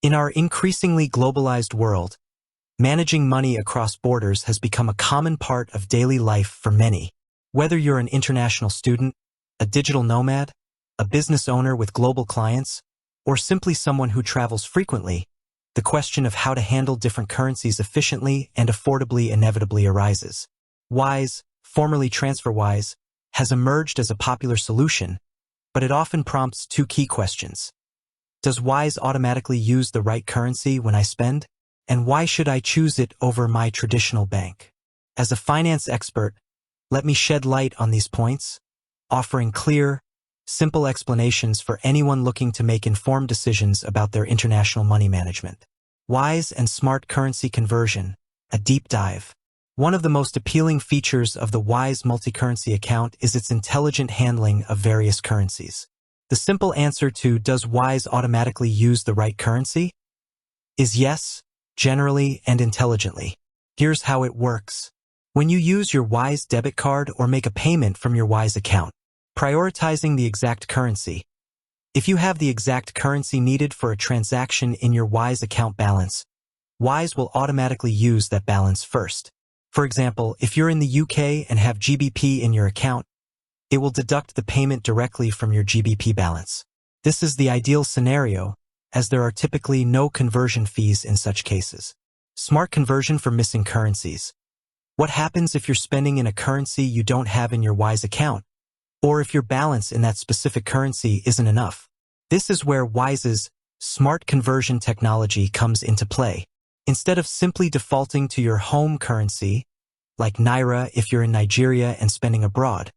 In our increasingly globalized world, managing money across borders has become a common part of daily life for many. Whether you're an international student, a digital nomad, a business owner with global clients, or simply someone who travels frequently, the question of how to handle different currencies efficiently and affordably inevitably arises. Wise, formerly TransferWise, has emerged as a popular solution, but it often prompts two key questions. Does Wise automatically use the right currency when I spend? And why should I choose it over my traditional bank? As a finance expert, let me shed light on these points, offering clear, simple explanations for anyone looking to make informed decisions about their international money management. Wise and smart currency conversion, a deep dive. One of the most appealing features of the Wise multi-currency account is its intelligent handling of various currencies. The simple answer to does Wise automatically use the right currency is yes, generally and intelligently. Here's how it works. When you use your Wise debit card or make a payment from your Wise account, prioritizing the exact currency. If you have the exact currency needed for a transaction in your Wise account balance, Wise will automatically use that balance first. For example, if you're in the UK and have GBP in your account, it will deduct the payment directly from your GBP balance. This is the ideal scenario, as there are typically no conversion fees in such cases. Smart conversion for missing currencies. What happens if you're spending in a currency you don't have in your Wise account, or if your balance in that specific currency isn't enough? This is where Wise's smart conversion technology comes into play. Instead of simply defaulting to your home currency, like Naira if you're in Nigeria and spending abroad,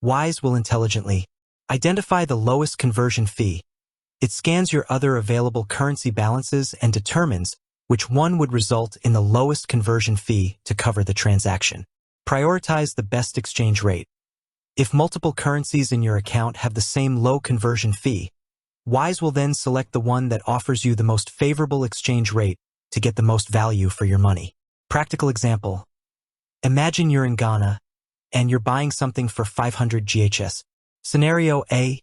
Wise will intelligently identify the lowest conversion fee. It scans your other available currency balances and determines which one would result in the lowest conversion fee to cover the transaction. Prioritize the best exchange rate. If multiple currencies in your account have the same low conversion fee, Wise will then select the one that offers you the most favorable exchange rate to get the most value for your money. Practical example. Imagine you're in Ghana and you're buying something for 500 GHS. Scenario A.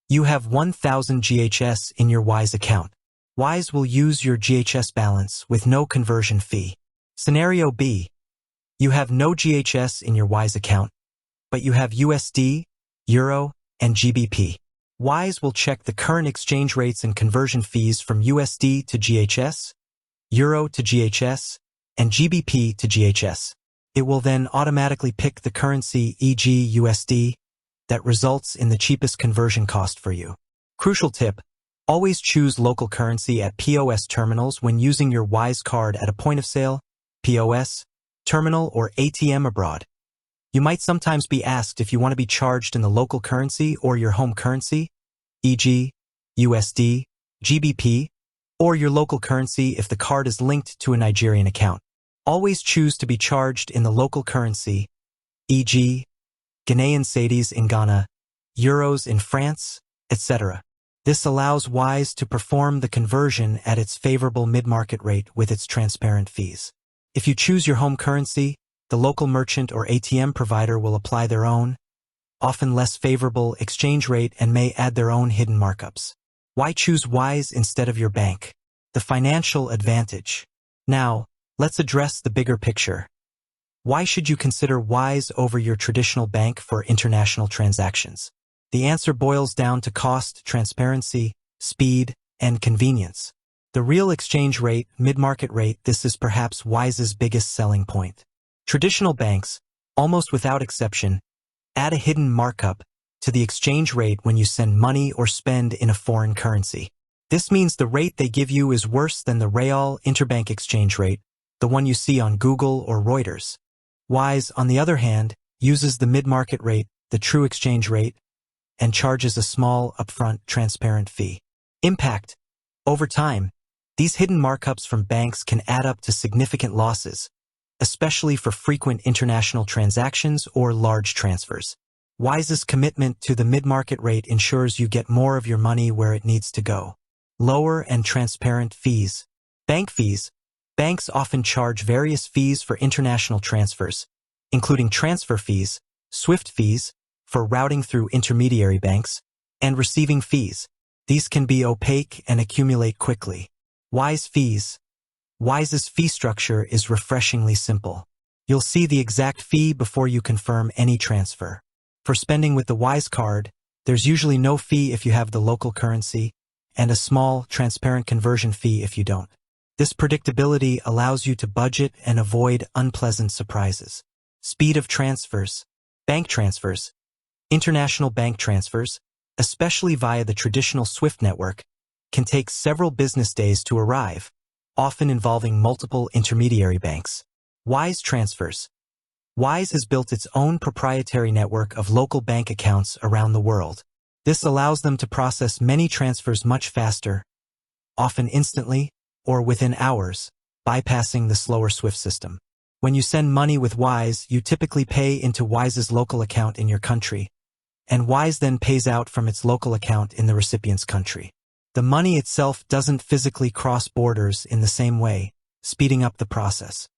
You have 1,000 GHS in your Wise account. Wise will use your GHS balance with no conversion fee. Scenario B. You have no GHS in your Wise account, but you have USD, Euro, and GBP. Wise will check the current exchange rates and conversion fees from USD to GHS, Euro to GHS, and GBP to GHS. It will then automatically pick the currency, e.g. USD, that results in the cheapest conversion cost for you. Crucial tip, always choose local currency at POS terminals when using your Wise card at a point of sale, POS, terminal, or ATM abroad. You might sometimes be asked if you want to be charged in the local currency or your home currency, e.g. USD, GBP, or your local currency if the card is linked to a Nigerian account. Always choose to be charged in the local currency, e.g. Ghanaian cedis in Ghana, euros in France, etc. This allows Wise to perform the conversion at its favorable mid-market rate with its transparent fees. If you choose your home currency, the local merchant or ATM provider will apply their own, often less favorable exchange rate and may add their own hidden markups. Why choose Wise instead of your bank? The financial advantage. Now, let's address the bigger picture. Why should you consider Wise over your traditional bank for international transactions? The answer boils down to cost, transparency, speed, and convenience. The real exchange rate, mid-market rate, this is perhaps Wise's biggest selling point. Traditional banks, almost without exception, add a hidden markup to the exchange rate when you send money or spend in a foreign currency. This means the rate they give you is worse than the real interbank exchange rate, the one you see on Google or Reuters. Wise, on the other hand, uses the mid-market rate, the true exchange rate, and charges a small, upfront, transparent fee. Impact. Over time, these hidden markups from banks can add up to significant losses, especially for frequent international transactions or large transfers. Wise's commitment to the mid-market rate ensures you get more of your money where it needs to go. Lower and transparent fees. Bank fees. Banks often charge various fees for international transfers, including transfer fees, SWIFT fees, for routing through intermediary banks, and receiving fees. These can be opaque and accumulate quickly. Wise fees. Wise's fee structure is refreshingly simple. You'll see the exact fee before you confirm any transfer. For spending with the Wise card, there's usually no fee if you have the local currency, and a small, transparent conversion fee if you don't. This predictability allows you to budget and avoid unpleasant surprises. Speed of transfers. Bank transfers. International bank transfers, especially via the traditional SWIFT network, can take several business days to arrive, often involving multiple intermediary banks. Wise transfers. Wise has built its own proprietary network of local bank accounts around the world. This allows them to process many transfers much faster, often instantly or within hours, bypassing the slower SWIFT system. When you send money with Wise, you typically pay into Wise's local account in your country, and Wise then pays out from its local account in the recipient's country. The money itself doesn't physically cross borders in the same way, speeding up the process.